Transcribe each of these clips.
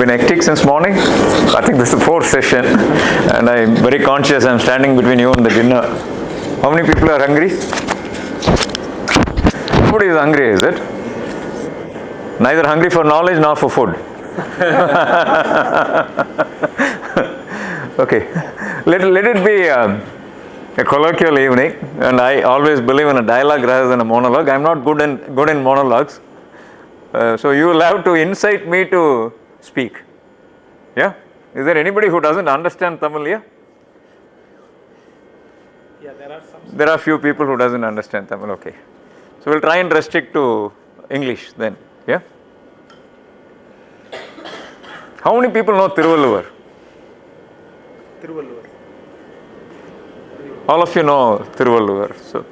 been hectic since morning. I think this is the fourth session, and I'm very conscious I'm standing between you and the dinner. How many people are hungry? Nobody is hungry, is it? Neither hungry for knowledge nor for food. Okay, let it be a colloquial evening, and I always believe in a dialogue rather than a monologue. I'm not good in monologues, so you will have to incite me to speak. Yeah? Is there anybody who doesn't understand Tamil here? Yeah, there are some. There are few people who doesn't understand Tamil. Okay, so we'll try and restrict to English then. Yeah. How many people know Thiruvalluvar? Thiruvalluvar. All of you know Thiruvalluvar. So,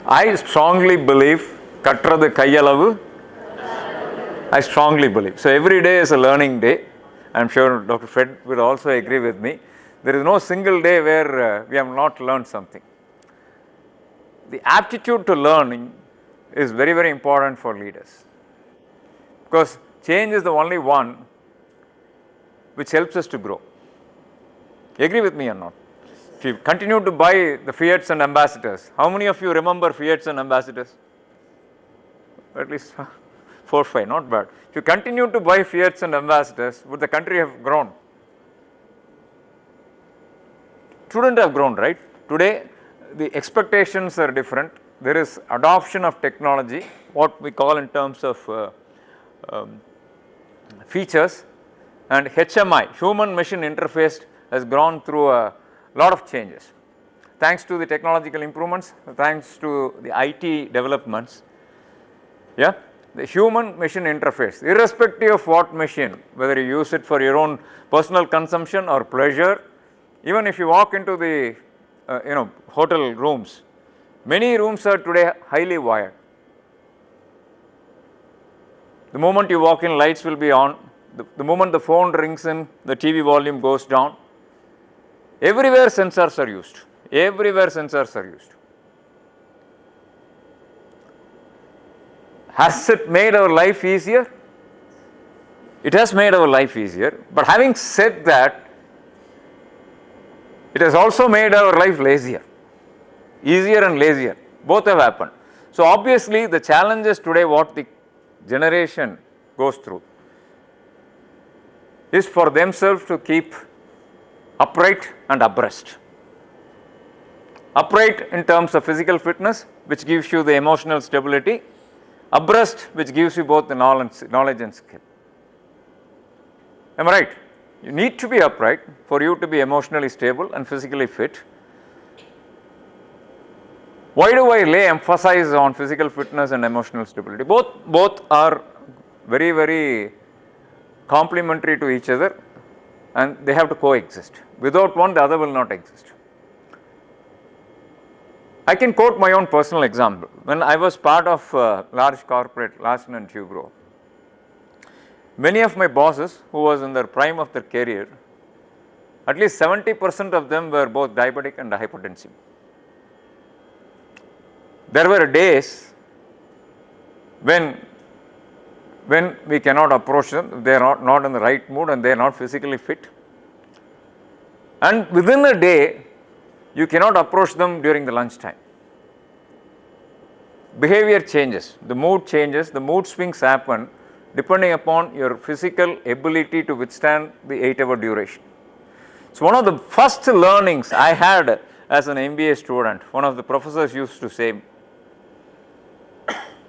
I strongly believe Katrathu Kaiyalavu. I strongly believe. So, every day is a learning day. I am sure Dr. Fred will also agree with me. There is no single day where we have not learned something. The aptitude to learning is very, very important for leaders, because change is the only one which helps us to grow. Agree with me or not? If you continue to buy the Fiats and ambassadors, how many of you remember Fiats and ambassadors? At least 4 or 5, not bad. If you continue to buy Fiats and ambassadors, would the country have grown? Shouldn't have grown, right? Today, the expectations are different. There is adoption of technology, what we call in terms of features, and HMI, human machine interface, has gone through a lot of changes. Thanks to the technological improvements, thanks to the IT developments, yeah, the human machine interface, irrespective of what machine, whether you use it for your own personal consumption or pleasure, even if you walk into the hotel rooms, many rooms are today highly wired. The moment you walk in, lights will be on. The moment the phone rings in, the TV volume goes down. Everywhere sensors are used. Everywhere sensors are used. Has it made our life easier? It has made our life easier. But having said that, it has also made our life lazier. Easier and lazier. Both have happened. So obviously the challenges today what the generation goes through is for themselves to keep upright and abreast. Upright in terms of physical fitness, which gives you the emotional stability. Abreast, which gives you both the knowledge and skill. Am I right? You need to be upright for you to be emotionally stable and physically fit. Why do I lay emphasis on physical fitness and emotional stability? Both are very, very complementary to each other, and they have to coexist. Without one, the other will not exist. I can quote my own personal example. When I was part of large corporate, Larsen and Toubro, many of my bosses who was in their prime of their career, at least 70% of them were both diabetic and hypertensive. There were days when we cannot approach them, they are not in the right mood and they are not physically fit. And within a day, you cannot approach them during the lunchtime. Behavior changes, the mood changes, the mood swings happen depending upon your physical ability to withstand the 8-hour duration. So one of the first learnings I had as an MBA student, one of the professors used to say,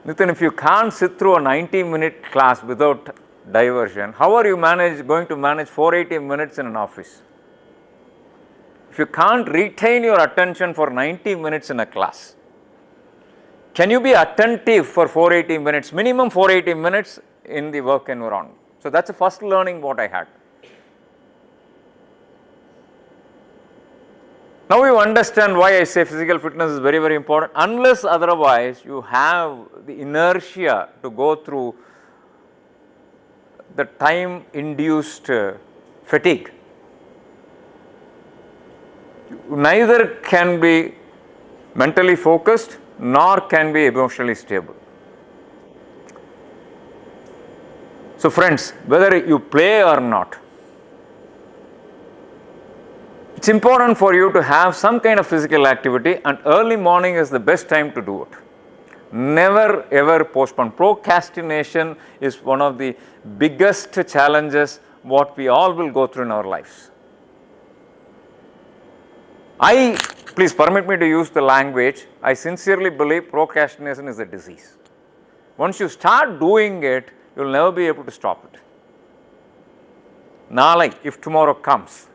Nithin, if you can't sit through a 90-minute class without diversion, how are you going to manage 480 minutes in an office? If you can't retain your attention for 90 minutes in a class, can you be attentive for 480 minutes, minimum 480 minutes in the work environment? So that's the first learning what I had. Now you understand why I say physical fitness is very, very important. Unless otherwise you have the inertia to go through the time induced fatigue. You neither can be mentally focused nor can be emotionally stable. So friends, whether you play or not, it's important for you to have some kind of physical activity, and early morning is the best time to do it. Never ever postpone. Procrastination is one of the biggest challenges what we all will go through in our lives. Please permit me to use the language, I sincerely believe procrastination is a disease. Once you start doing it, you will never be able to stop it. Nalai, if tomorrow comes,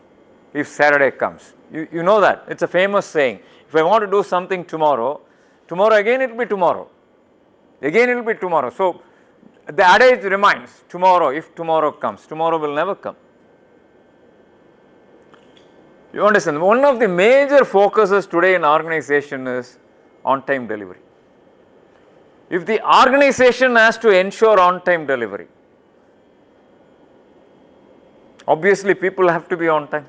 if Saturday comes, you know that, it's a famous saying, if I want to do something tomorrow again it will be tomorrow, again it will be tomorrow. So the adage remains, tomorrow, if tomorrow comes, tomorrow will never come. You understand, one of the major focuses today in organization is on-time delivery. If the organization has to ensure on-time delivery, obviously people have to be on time.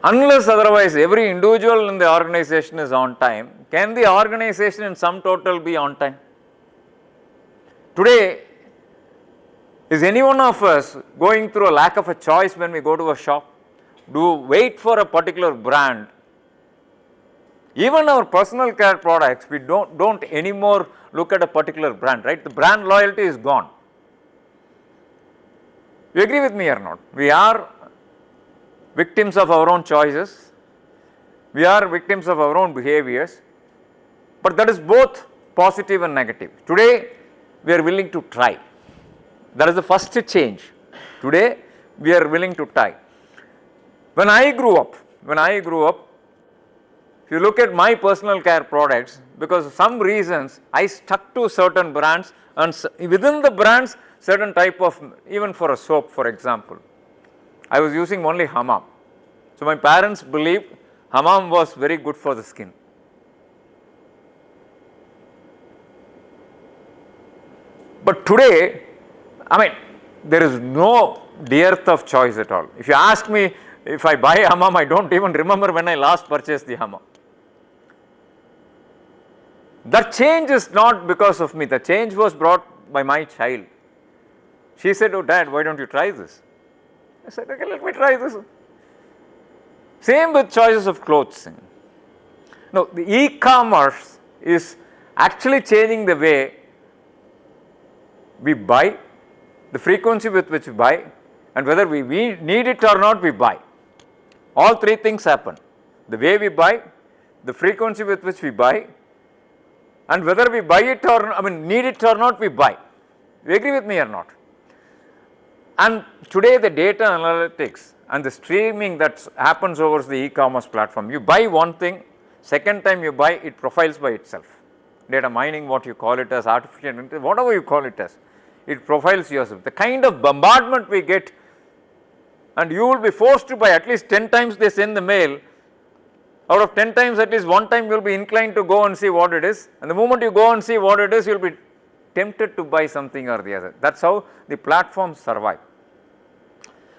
Unless otherwise every individual in the organization is on time, can the organization in sum total be on time? Today, is any one of us going through a lack of a choice when we go to a shop? Do we wait for a particular brand? Even our personal care products, we don't anymore look at a particular brand, right? The brand loyalty is gone. You agree with me or not? We are victims of our own choices. We are victims of our own behaviors. But that is both positive and negative. Today, we are willing to try. That is the first change. Today, we are willing to try. When I grew up, if you look at my personal care products, because of some reasons, I stuck to certain brands, and within the brands, certain type of, even for a soap, for example, I was using only hammam. So my parents believed hammam was very good for the skin. But today, there is no dearth of choice at all. If you ask me, if I buy hammam, I don't even remember when I last purchased the hammam. That change is not because of me. The change was brought by my child. She said, "Oh Dad, why don't you try this?" I said, "Okay, let me try this." Same with choices of clothes. No, the e-commerce is actually changing the way we buy, the frequency with which we buy, and whether we need it or not, we buy. All three things happen. The way we buy, the frequency with which we buy, and whether we buy it or need it or not, we buy. You agree with me or not? And today the data analytics and the streaming that happens over the e-commerce platform, you buy one thing, second time you buy, it profiles by itself. Data mining, what you call it as, artificial intelligence, whatever you call it as, it profiles yourself. The kind of bombardment we get, and you will be forced to buy at least 10 times they send the mail. Out of 10 times, at least one time you will be inclined to go and see what it is, and the moment you go and see what it is, you will be tempted to buy something or the other. That is how the platforms survive.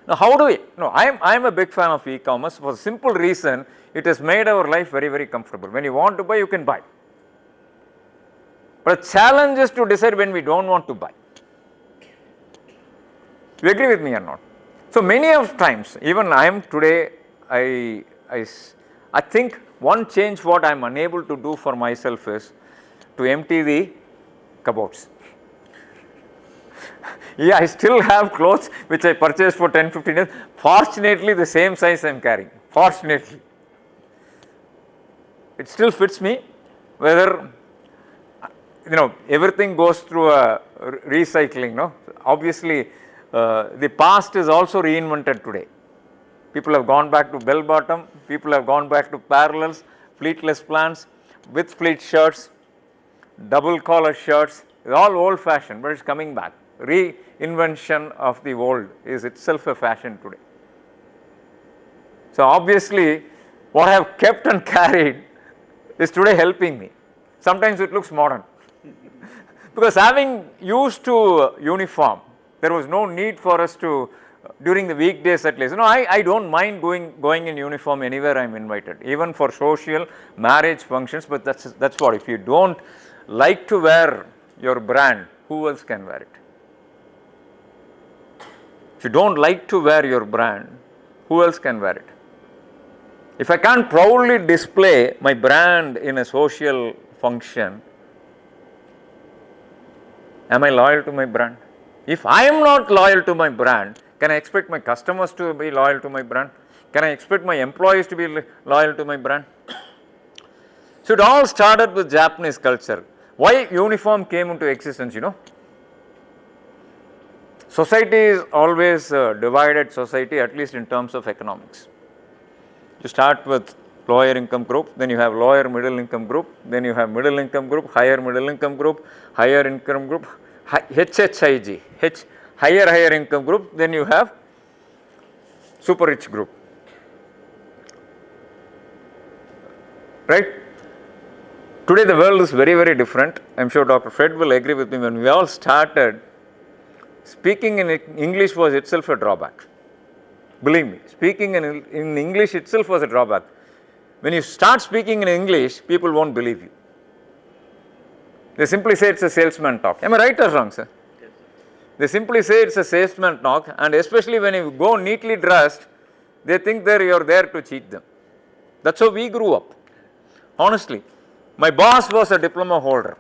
Now, how do we? No, I am a big fan of e-commerce for the simple reason it has made our life very, very comfortable. When you want to buy, you can buy. But the challenge is to decide when we don't want to buy. You agree with me or not? So many of times, even I am today, I think one change what I am unable to do for myself is to empty the cupboards. Yeah, I still have clothes which I purchased for 10-15 days. Fortunately, the same size I am carrying. Fortunately, it still fits me. Whether everything goes through a recycling. No, obviously, the past is also reinvented today. People have gone back to bell bottom. People have gone back to parallels, pleatless pants, with pleat shirts, double collar shirts. It's all old fashioned, but it's coming back. Reinvention of the old is itself a fashion today. So obviously, what I have kept and carried is today helping me. Sometimes it looks modern. Because having used to uniform, there was no need for us to, during the weekdays at least. I don't mind going in uniform anywhere I am invited, even for social, marriage functions, but that's what, if you don't like to wear your brand, who else can wear it? you don't like to wear your brand, who else can wear it? If I can't proudly display my brand in a social function, am I loyal to my brand? If I am not loyal to my brand, can I expect my customers to be loyal to my brand? Can I expect my employees to be loyal to my brand? So it all started with Japanese culture. Why uniform came into existence, you know? Society is always divided society, at least in terms of economics. You start with lower income group, then you have lower middle income group, then you have middle income group, higher middle income group, higher income group, HHIG, higher income group, then you have super rich group. Right? Today the world is very, very different. I am sure Dr. Fred will agree with me. When we all started, speaking in English was itself a drawback. Believe me, speaking in English itself was a drawback. When you start speaking in English, people won't believe you. They simply say it's a salesman talk. Am I right or wrong, sir? Yes. They simply say it's a salesman talk, and especially when you go neatly dressed, they think that you're there to cheat them. That's how we grew up. Honestly, my boss was a diploma holder,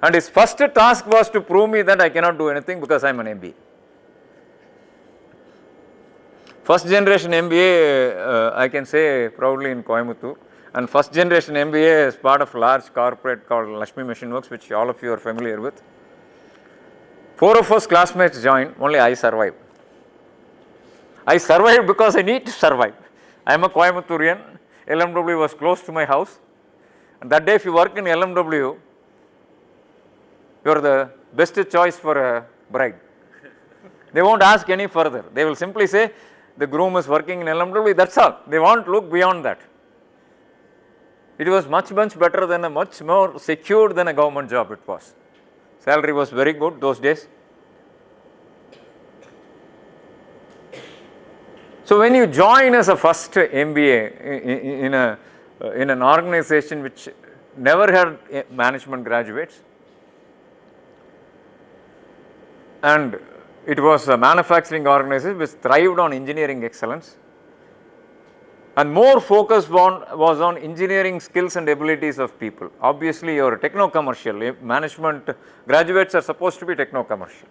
and his first task was to prove me that I cannot do anything because I'm an MBA. First generation MBA, I can say proudly in Coimbatore, and first generation MBA is part of a large corporate called Lakshmi Machine Works, which all of you are familiar with. 4 of us classmates joined, only I survived. I survived because I need to survive. I am a Coimbatorian. LMW was close to my house, and that day if you work in LMW, you are the best choice for a bride. They won't ask any further. They will simply say the groom is working in LMW, that's all. They won't look beyond that. It was much better than much more secured than a government job it was. Salary was very good those days. So when you join as a first MBA in an organization which never had management graduates, and it was a manufacturing organization which thrived on engineering excellence, and more focus was on engineering skills and abilities of people. Obviously, you are techno-commercial. Management graduates are supposed to be techno-commercial.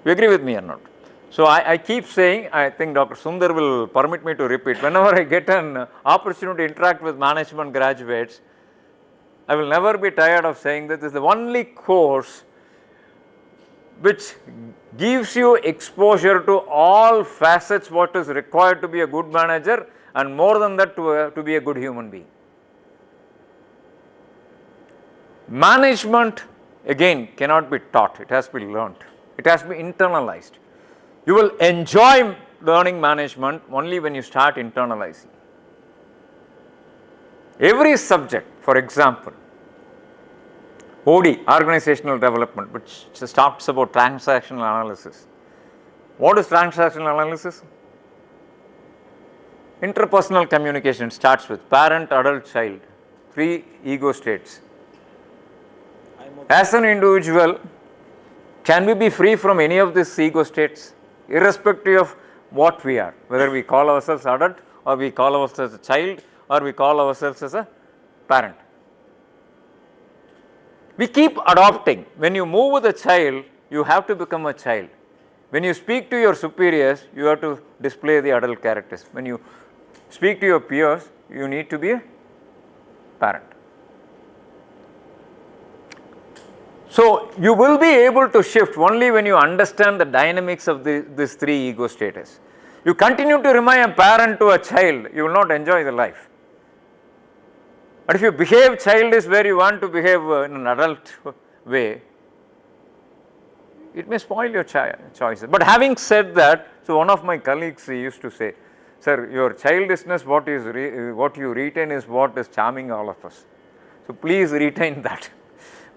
You agree with me or not? So I keep saying, I think Dr. Sundar will permit me to repeat, whenever I get an opportunity to interact with management graduates, I will never be tired of saying that this is the only course which gives you exposure to all facets what is required to be a good manager, and more than that to be a good human being. Management again cannot be taught, it has to be learnt, it has to be internalized. You will enjoy learning management only when you start internalizing. Every subject, for example, OD, organizational development, which talks about transactional analysis. What is transactional analysis? Interpersonal communication starts with parent, adult, child, 3 ego states. As an individual, can we be free from any of these ego states, irrespective of what we are, whether we call ourselves adult, or we call ourselves a child, or we call ourselves as a parent? We keep adopting. When you move with a child, you have to become a child. When you speak to your superiors, you have to display the adult characters. When you speak to your peers, you need to be a parent. So you will be able to shift only when you understand the dynamics of these 3 ego status. You continue to remain a parent to a child, you will not enjoy the life. But if you behave childish where you want to behave in an adult way, it may spoil your choices. But having said that, so one of my colleagues used to say, sir, your childishness, what you retain is what is charming all of us. So please retain that.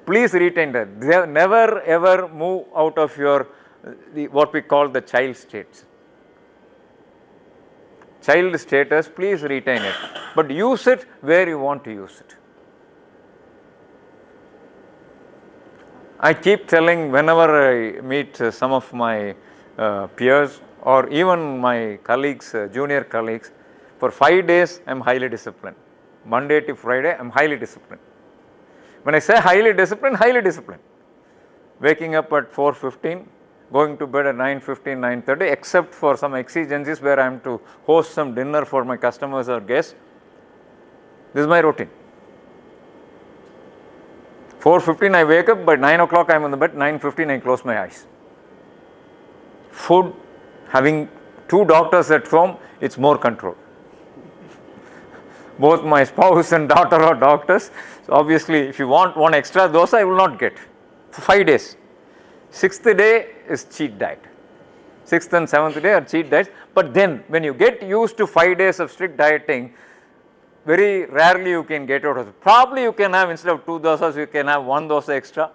Please retain that. Never ever move out of your what we call the child states. Child status, please retain it, but use it where you want to use it. I keep telling whenever I meet some of my peers or even my colleagues, junior colleagues, for 5 days I am highly disciplined. Monday to Friday I am highly disciplined. When I say highly disciplined, waking up at 4:15, going to bed at 9:15, 9:30, except for some exigencies where I am to host some dinner for my customers or guests. This is my routine. 4:15 I wake up, by 9 o'clock I am on the bed, 9:15 I close my eyes. Food, having 2 doctors at home, it's more control. Both my spouse and daughter are doctors. So obviously, if you want one extra dose, I will not get for 5 days. 6th day is cheat diet. 6th and 7th day are cheat diets. But then when you get used to 5 days of strict dieting, very rarely you can get out of it. Probably you can have, instead of 2 dosas, you can have 1 dosa extra.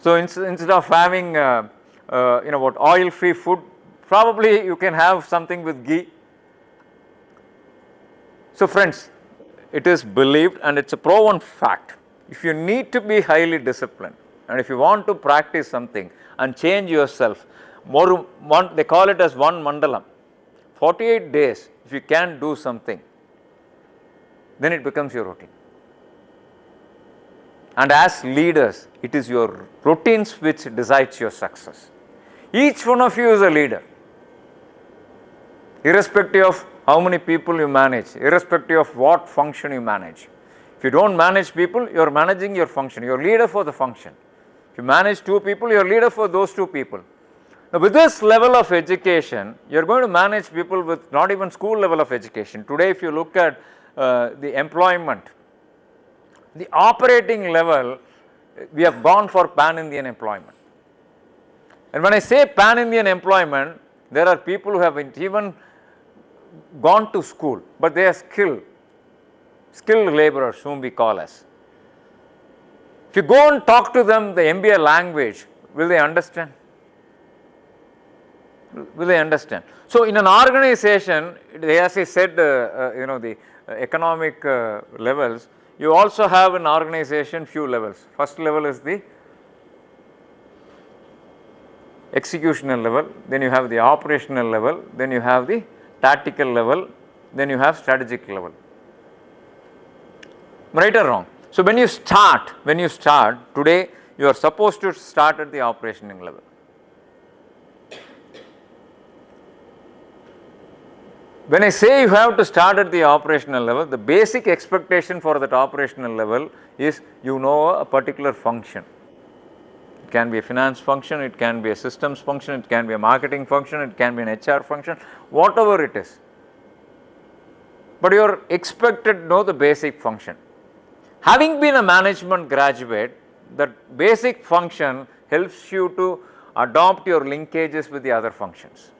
So instead of having oil-free food, probably you can have something with ghee. So friends, it is believed and it's a proven fact. If you need to be highly disciplined and if you want to practice something and change yourself, they call it as one mandalam. 48 days, if you can do something, then it becomes your routine. And as leaders, it is your routines which decides your success. Each one of you is a leader, irrespective of how many people you manage, irrespective of what function you manage. If you don't manage people, you are managing your function. You are leader for the function. If you manage 2 people, you are leader for those 2 people. Now, with this level of education, you are going to manage people with not even school level of education. Today, if you look at the employment, the operating level, we have gone for pan-Indian employment. And when I say pan-Indian employment, there are people who haven't even gone to school, but they are skilled laborers whom we call as. If you go and talk to them the MBA language, will they understand? Will they understand? So in an organization, as I said, the economic levels, you also have an organization few levels. First level is the executional level, then you have the operational level, then you have the tactical level, then you have strategic level. Right or wrong? So when you start today, you are supposed to start at the operational level. When I say you have to start at the operational level, the basic expectation for that operational level is you know a particular function. It can be a finance function, it can be a systems function, it can be a marketing function, it can be an HR function, whatever it is. But you are expected to know the basic function. Having been a management graduate, that basic function helps you to adopt your linkages with the other functions.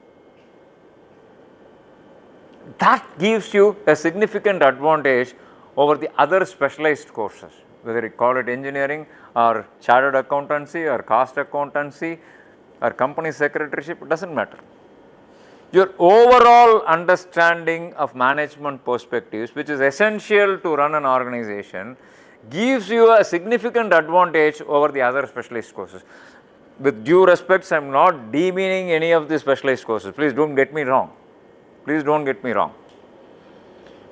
That gives you a significant advantage over the other specialized courses, whether you call it engineering or chartered accountancy or cost accountancy or company secretaryship, it does not matter. Your overall understanding of management perspectives, which is essential to run an organization, gives you a significant advantage over the other specialized courses. With due respect, I am not demeaning any of the specialized courses. Please don't get me wrong. Please don't get me wrong.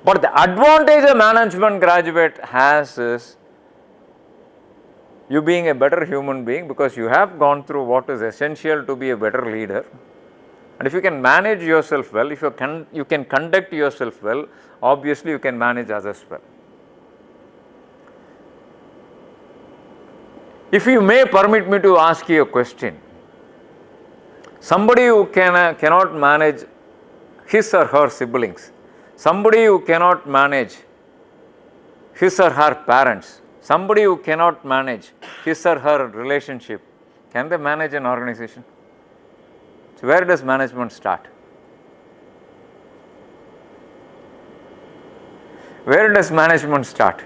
But the advantage a management graduate has is you being a better human being, because you have gone through what is essential to be a better leader. And if you can manage yourself well, if you can conduct yourself well, obviously you can manage others well. If you may permit me to ask you a question, somebody who cannot manage his or her siblings, somebody who cannot manage his or her parents, somebody who cannot manage his or her relationship, can they manage an organization? So where does management start? Where does management start?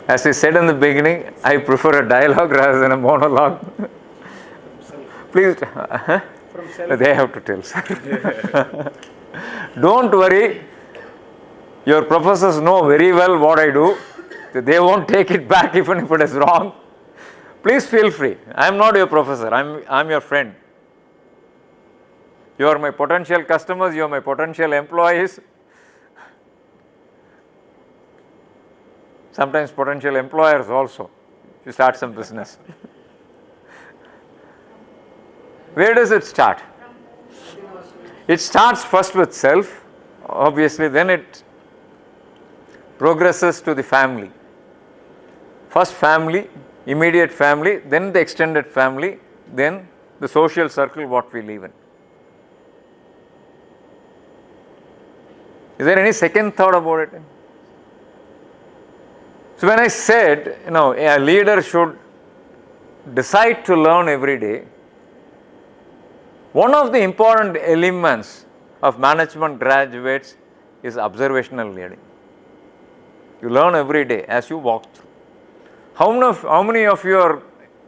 As I said in the beginning, I prefer a dialogue rather than a monologue. Please, they have to tell, sir. Don't worry, Your professors know very well what I do. They won't take it back even if it is wrong. Please feel free. I am not your professor. I am your friend. You are my potential customers. You are my potential employees. Sometimes potential employers also. You start some business. Where does it start? It starts first with self, obviously, then it progresses to the family. First family, immediate family, then the extended family, then the social circle what we live in. Is there any second thought about it? So when I said, a leader should decide to learn every day, one of the important elements of management graduates is observational learning. You learn every day as you walk through. How many of you are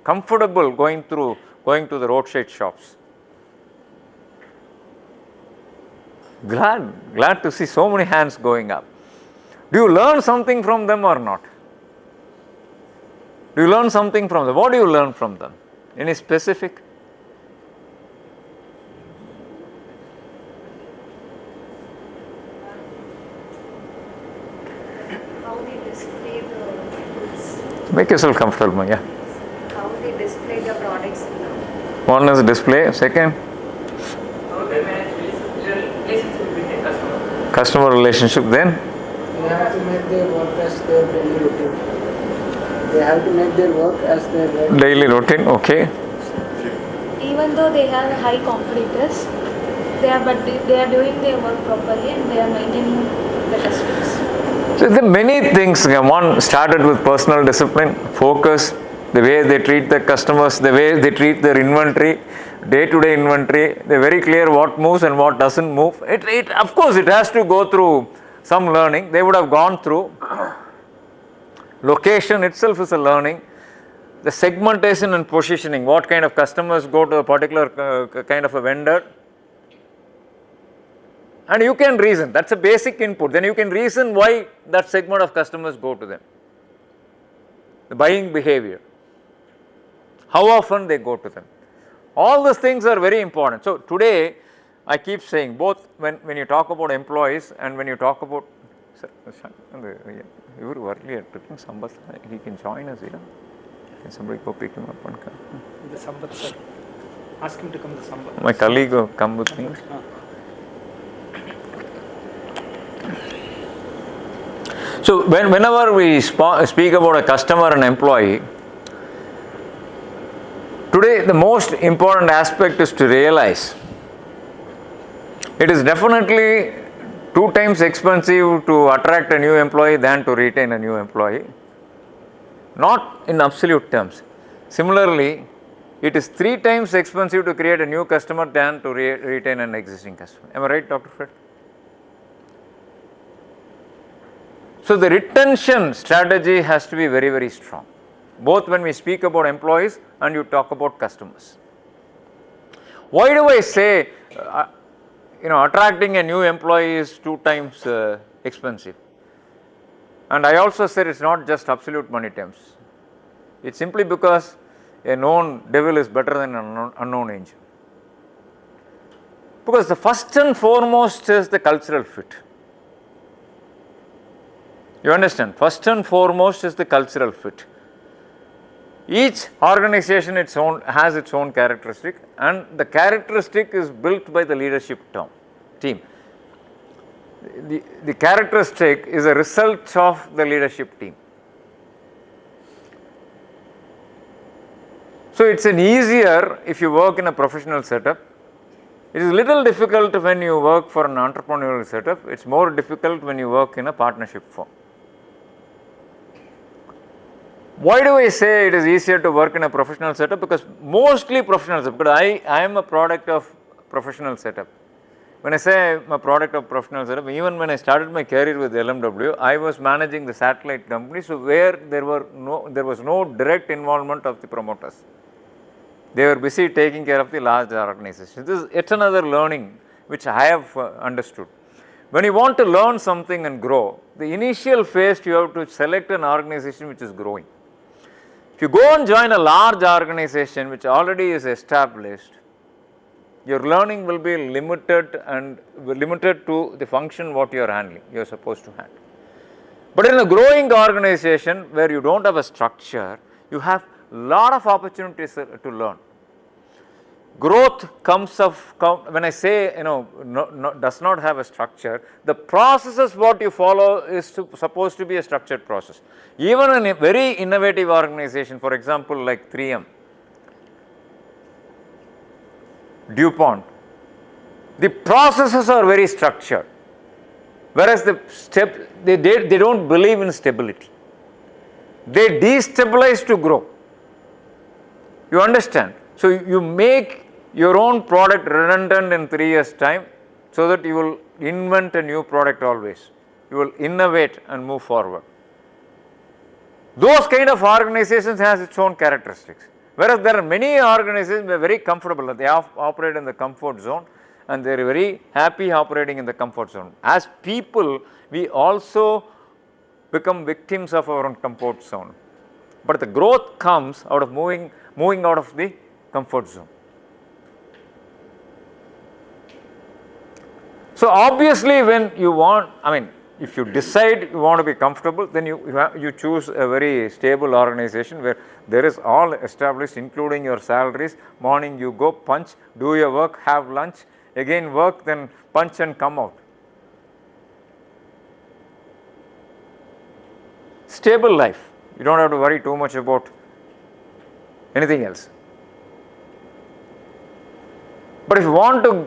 comfortable going to the roadside shops? Glad to see so many hands going up. Do you learn something from them or not? Do you learn something from them? What do you learn from them? Any specific? How they display the goods. Make yourself comfortable, yeah. How they display the products. One is display, second? How they manage relationship with the customer. Customer relationship, then? They have to make their work as their daily routine. They have to make their work as their Daily routine, okay. Even though they have high competitors, they are doing their work properly and they are maintaining the customers. So there are many things. One started with personal discipline, focus, the way they treat the customers, the way they treat their inventory, day-to-day inventory. They're very clear what moves and what doesn't move. Of course, it has to go through some learning. They would have gone through. Location itself is a learning. The segmentation and positioning, what kind of customers go to a particular kind of a vendor. And you can reason, that's a basic input. Then you can reason why that segment of customers go to them. The buying behavior. How often they go to them. All these things are very important. So today, I keep saying, both when you talk about employees and when you talk about, you were earlier taking Sambat, he can join us, Can somebody go pick him up and come? The Sambat sir. Ask him to come to Sambat. My colleague will come with me. So whenever we speak about a customer and employee, today the most important aspect is to realize it is definitely 2 times expensive to attract a new employee than to retain a new employee. Not in absolute terms. Similarly, it is 3 times expensive to create a new customer than to retain an existing customer. Am I right, Dr. Fred? So the retention strategy has to be very, very strong, both when we speak about employees and you talk about customers. Why do I say attracting a new employee is 2 times expensive? And I also said it's not just absolute money terms. It's simply because a known devil is better than an unknown angel. Because the first and foremost is the cultural fit. You understand? First and foremost is the cultural fit. Each organization has its own characteristic, and the characteristic is built by the leadership team. The characteristic is a result of the leadership team. So it's easier if you work in a professional setup. It is a little difficult when you work for an entrepreneurial setup. It's more difficult when you work in a partnership firm. Why do I say it is easier to work in a professional setup? Because mostly professional setup, because I am a product of professional setup. When I say I'm a product of professional setup, even when I started my career with LMW, I was managing the satellite company, so where there was no direct involvement of the promoters. They were busy taking care of the large organizations. It's another learning which I have understood. When you want to learn something and grow, the initial phase you have to select an organization which is growing. If you go and join a large organization which already is established, your learning will be limited to the function what you are handling, you are supposed to handle. But in a growing organization where you don't have a structure, you have a lot of opportunities to learn. Growth when I say, does not have a structure, the processes what you follow is supposed to be a structured process. Even in a very innovative organization, for example, like 3M, DuPont, the processes are very structured, whereas they don't believe in stability. They destabilize to grow. You understand? So you make your own product redundant in 3 years' time, so that you will invent a new product always. You will innovate and move forward. Those kind of organizations has its own characteristics. Whereas there are many organizations that are very comfortable, they operate in the comfort zone and they are very happy operating in the comfort zone. As people, we also become victims of our own comfort zone. But the growth comes out of moving out of the comfort zone. So obviously when you want, if you decide you want to be comfortable, then you choose a very stable organization where there is all established, including your salaries. Morning you go, punch, do your work, have lunch, again work, then punch and come out. Stable life. You don't have to worry too much about anything else. But if you want to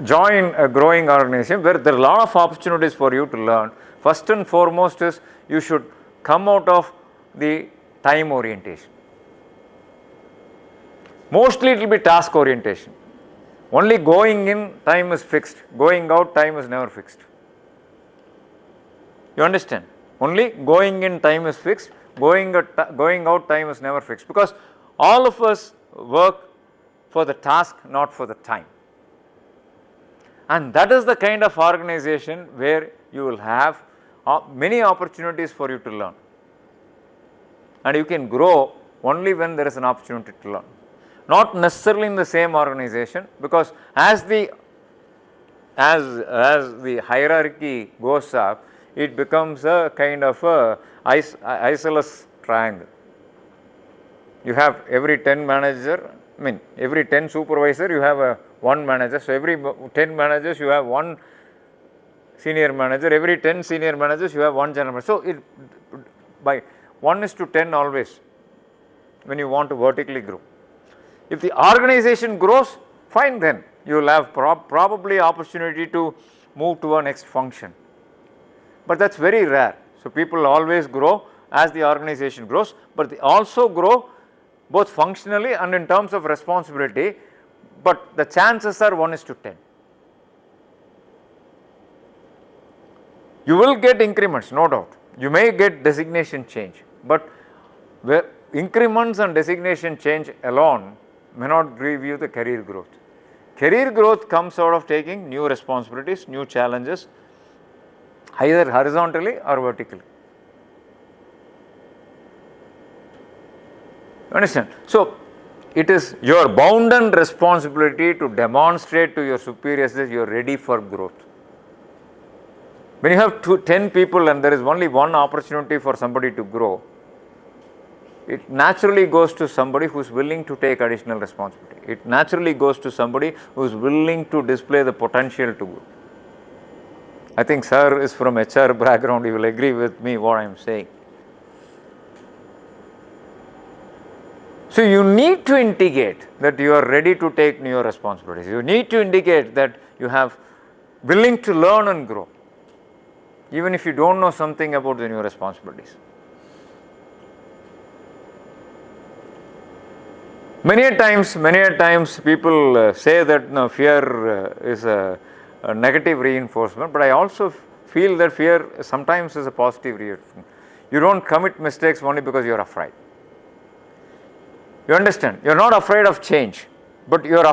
join a growing organization where there are a lot of opportunities for you to learn, first and foremost is you should come out of the time orientation. Mostly it will be task orientation. Only going in, time is fixed. Going out, time is never fixed. You understand? Only going in, time is fixed. Going out, time is never fixed. Because all of us work for the task, not for the time. And that is the kind of organization where you will have many opportunities for you to learn. And you can grow only when there is an opportunity to learn. Not necessarily in the same organization, because as the hierarchy goes up, it becomes a kind of a isosceles triangle. You have every 10 manager, every 10 supervisor, you have one manager. So every 10 managers, you have one senior manager. Every 10 senior managers, you have one general manager. So by 1:10 always, when you want to vertically grow. If the organization grows, fine, then you will have probably opportunity to move to a next function. But that's very rare. So people always grow as the organization grows, but they also grow both functionally and in terms of responsibility, but the chances are 1:10. You will get increments, no doubt. You may get designation change, but increments and designation change alone may not give you the career growth. Career growth comes out of taking new responsibilities, new challenges, either horizontally or vertically. Understand? So it is your bounden responsibility to demonstrate to your superiors that you are ready for growth. When you have 10 people and there is only one opportunity for somebody to grow, it naturally goes to somebody who is willing to take additional responsibility. It naturally goes to somebody who is willing to display the potential to grow. I think sir is from HR background, he will agree with me what I am saying. So you need to indicate that you are ready to take new responsibilities. You need to indicate that you have willing to learn and grow, even if you don't know something about the new responsibilities. Many a times people say that fear is a negative reinforcement, but I also feel that fear sometimes is a positive reinforcement. You don't commit mistakes only because you are afraid. You understand? You are not afraid of change, but you are